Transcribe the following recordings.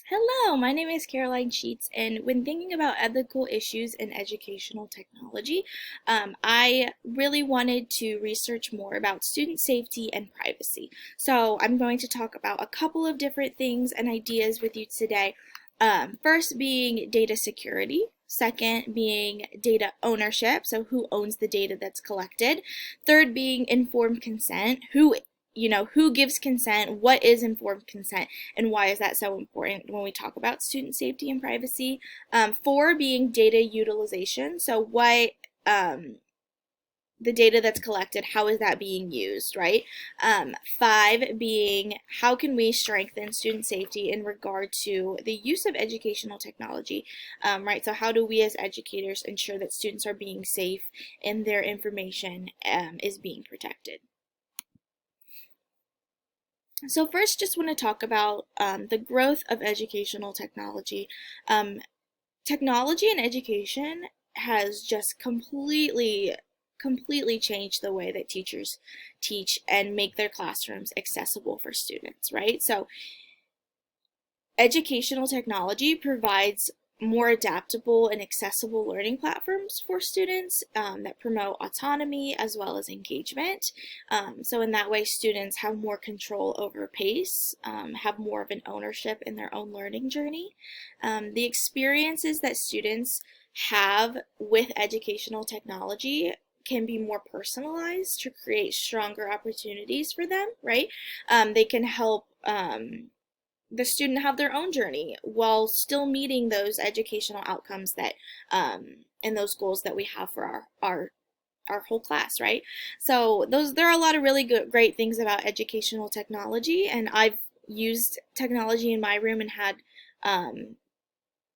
Hello, my name is Caroline Sheets, and when thinking about ethical issues in educational technology, I really wanted to research more about student safety and privacy. So I'm going to talk about a couple of different things and ideas with you today. First being data security. Second being data ownership, so who owns the data that's collected. Third being informed consent, who gives consent, what is informed consent, and why is that so important when we talk about student safety and privacy. Four being data utilization, so what the data that's collected, how is that being used, right? Five being how can we strengthen student safety in regard to the use of educational technology, right? So how do we as educators ensure that students are being safe and their information is being protected? So first, just want to talk about the growth of educational technology. Technology and education has just completely changed the way that teachers teach and make their classrooms accessible for students, right? So educational technology provides more adaptable and accessible learning platforms for students that promote autonomy as well as engagement. So in that way, students have more control over pace, have more of an ownership in their own learning journey. The experiences that students have with educational technology can be more personalized to create stronger opportunities for them, right? They can help the student have their own journey while still meeting those educational outcomes that and those goals that we have for our whole class, right? So there are a lot of really great things about educational technology, and I've used technology in my room and had um,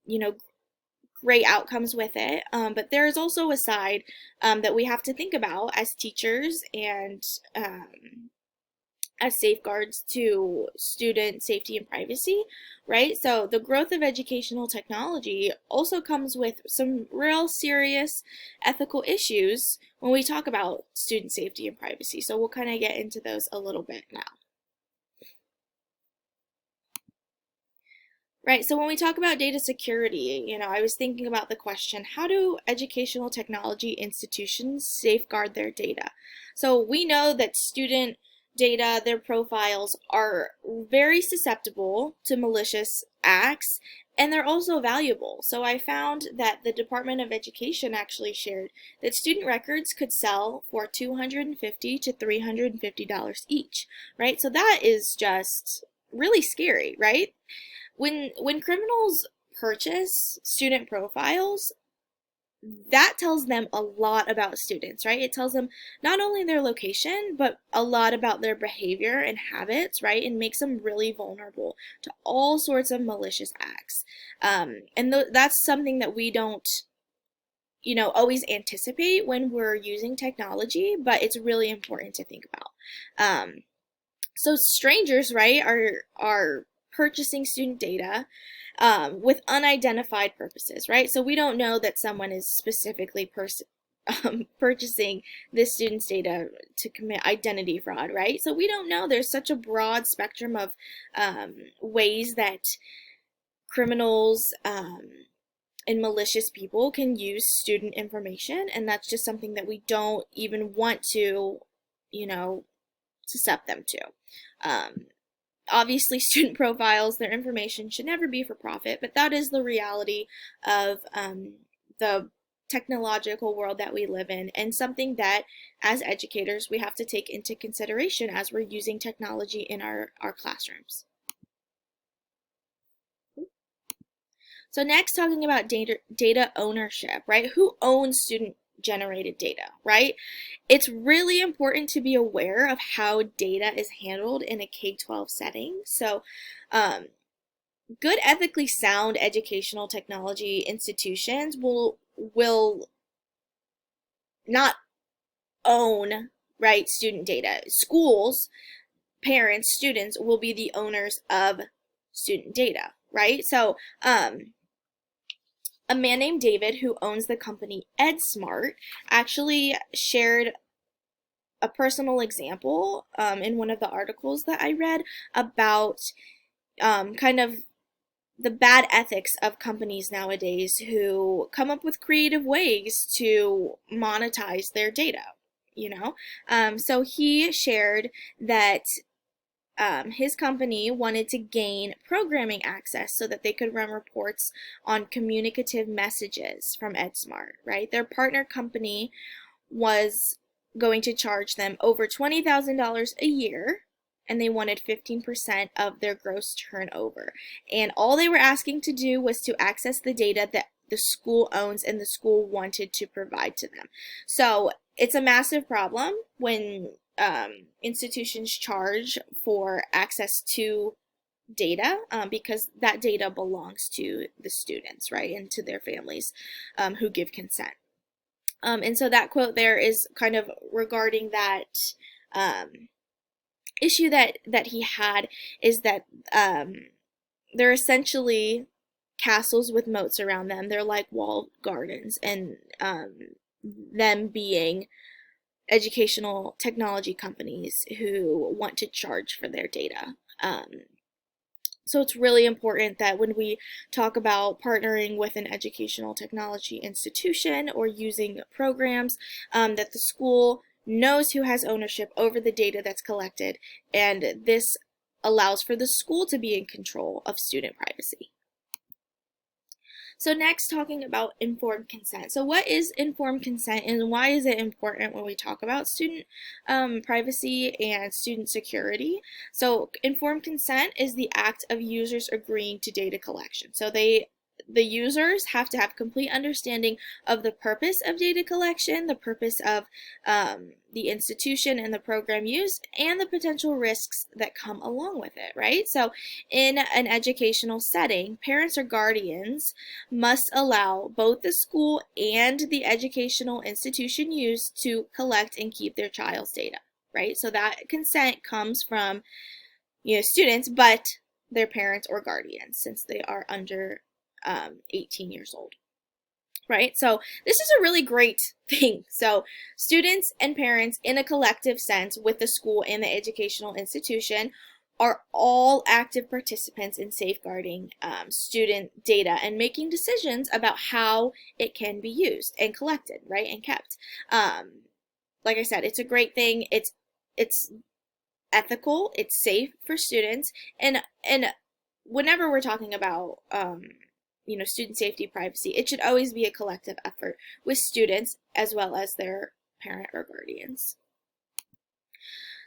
you know great outcomes with it. But there is also a side that we have to think about as teachers and as safeguards to student safety and privacy, right? So the growth of educational technology also comes with some real serious ethical issues when we talk about student safety and privacy. So we'll kind of get into those a little bit now. Right, so when we talk about data security, I was thinking about the question, how do educational technology institutions safeguard their data? So we know that student data, their profiles are very susceptible to malicious acts, and they're also valuable. So I found that the Department of Education actually shared that student records could sell for $250 to $350 each, right? So that is just really scary, right? When criminals purchase student profiles, that tells them a lot about students, right? It tells them not only their location, but a lot about their behavior and habits, right? And makes them really vulnerable to all sorts of malicious acts. And that's something that we don't, always anticipate when we're using technology, but it's really important to think about. So strangers, right, are purchasing student data with unidentified purposes, right? So we don't know that someone is specifically purchasing this student's data to commit identity fraud, right? So we don't know. There's such a broad spectrum of ways that criminals and malicious people can use student information, and that's just something that we don't even want to, you know, suscept them to. Um, Obviously, student profiles, their information should never be for profit, but that is the reality of the technological world that we live in, and something that as educators we have to take into consideration as we're using technology in our classrooms. So next, talking about data ownership, right? Who owns student generated data, right? It's really important to be aware of how data is handled in a K-12 setting. So good ethically sound educational technology institutions will not own, right, student data. Schools, parents, students will be the owners of student data, right? So a man named David, who owns the company EdSmart, actually shared a personal example in one of the articles that I read about kind of the bad ethics of companies nowadays who come up with creative ways to monetize their data, you know? So he shared that his company wanted to gain programming access so that they could run reports on communicative messages from EdSmart, right? Their partner company was going to charge them over $20,000 a year, and they wanted 15% of their gross turnover. And all they were asking to do was to access the data that the school owns and the school wanted to provide to them. So it's a massive problem when institutions charge for access to data because that data belongs to the students, right, and to their families who give consent. And so that quote there is kind of regarding that issue that he had, is that they're essentially castles with moats around them. They're like walled gardens, and them being educational technology companies who want to charge for their data. So it's really important that when we talk about partnering with an educational technology institution or using programs, that the school knows who has ownership over the data that's collected, and this allows for the school to be in control of student privacy. So next, talking about informed consent. So what is informed consent, and why is it important when we talk about student privacy and student security? So informed consent is the act of users agreeing to data collection. So the users have to have complete understanding of the purpose of data collection, the purpose of the institution and the program used, and the potential risks that come along with it, right? So in an educational setting, parents or guardians must allow both the school and the educational institution used to collect and keep their child's data, right? So that consent comes from, students, but their parents or guardians, since they are under 18 years old, right? So this is a really great thing. So students and parents, in a collective sense, with the school and the educational institution, are all active participants in safeguarding student data and making decisions about how it can be used and collected, right, and kept. Like I said, it's a great thing. It's ethical. It's safe for students, and whenever we're talking about student safety, privacy, it should always be a collective effort with students as well as their parent or guardians.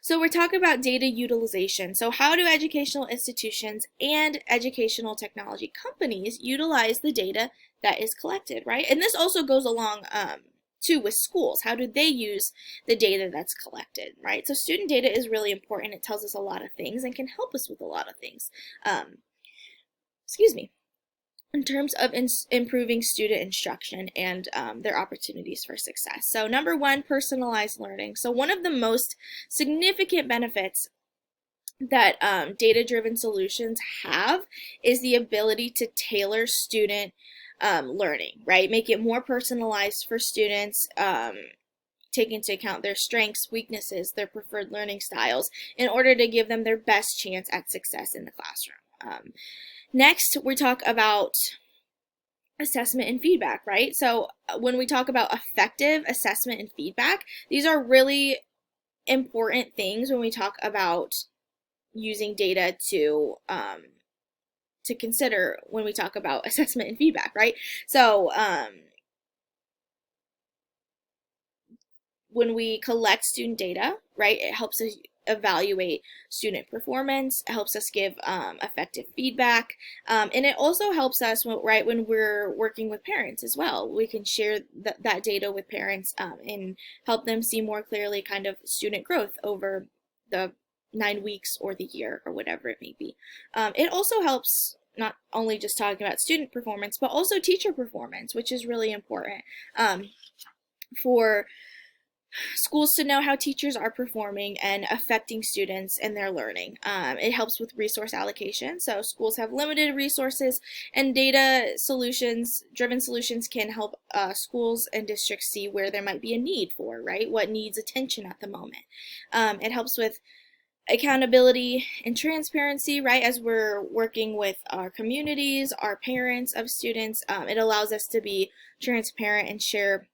So we're talking about data utilization. So how do educational institutions and educational technology companies utilize the data that is collected, right? And this also goes along too with schools. How do they use the data that's collected, right? So student data is really important. It tells us a lot of things and can help us with a lot of things. In terms of improving student instruction and their opportunities for success. So number one, personalized learning. So one of the most significant benefits that data-driven solutions have is the ability to tailor student learning, right? Make it more personalized for students, take into account their strengths, weaknesses, their preferred learning styles, in order to give them their best chance at success in the classroom. Next, we talk about assessment and feedback, right? So when we talk about effective assessment and feedback, these are really important things when we talk about using data to consider when we talk about assessment and feedback, right? So when we collect student data, right, it helps us evaluate student performance. It helps us give effective feedback, and it also helps us, right, when we're working with parents as well. We can share that data with parents and help them see more clearly kind of student growth over the 9 weeks or the year or whatever it may be. It also helps not only just talking about student performance, but also teacher performance, which is really important for schools to know how teachers are performing and affecting students and their learning. It helps with resource allocation. So schools have limited resources, and data solutions, driven solutions, can help schools and districts see where there might be a need for, right? What needs attention at the moment. It helps with Accountability and transparency, right? As we're working with our communities, our parents of students, it allows us to be transparent and share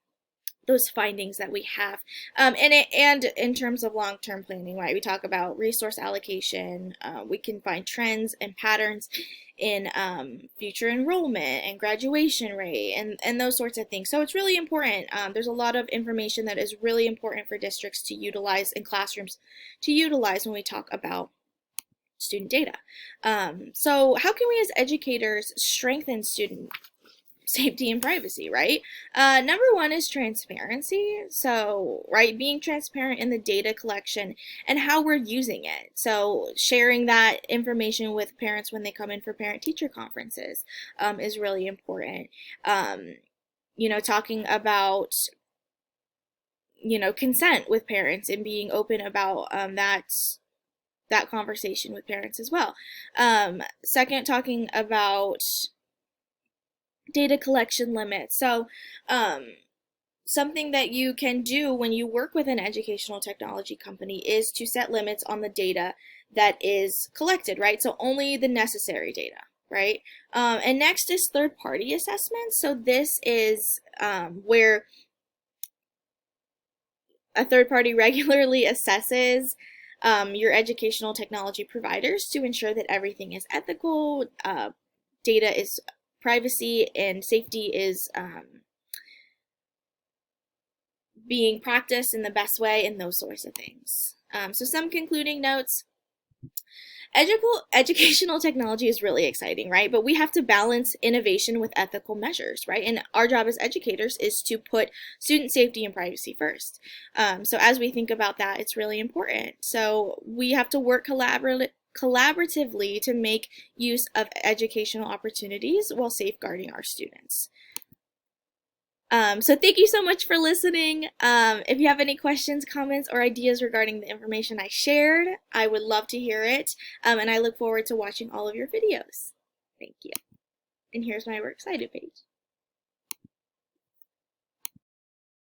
those findings that we have. And in terms of long-term planning, right? We talk about resource allocation. We can find trends and patterns in future enrollment and graduation rate and those sorts of things. So it's really important. There's a lot of information that is really important for districts to utilize in classrooms to utilize when we talk about student data. So how can we as educators strengthen student safety and privacy, right? Number one is transparency. So, right, being transparent in the data collection and how we're using it. So, sharing that information with parents when they come in for parent-teacher conferences is really important. Talking about consent with parents and being open about that conversation with parents as well. Second, talking about data collection limits. So something that you can do when you work with an educational technology company is to set limits on the data that is collected, right? So only the necessary data, right? And next is third-party assessments. So this is where a third party regularly assesses your educational technology providers to ensure that everything is ethical, data is privacy and safety is being practiced in the best way and those sorts of things. So some concluding notes. Educational technology is really exciting, right? But we have to balance innovation with ethical measures, right? And our job as educators is to put student safety and privacy first. So as we think about that, it's really important. So we have to work collaboratively to make use of educational opportunities while safeguarding our students. So thank you so much for listening. If you have any questions, comments, or ideas regarding the information I shared, I would love to hear it. And I look forward to watching all of your videos. Thank you. And here's my We're Excited page.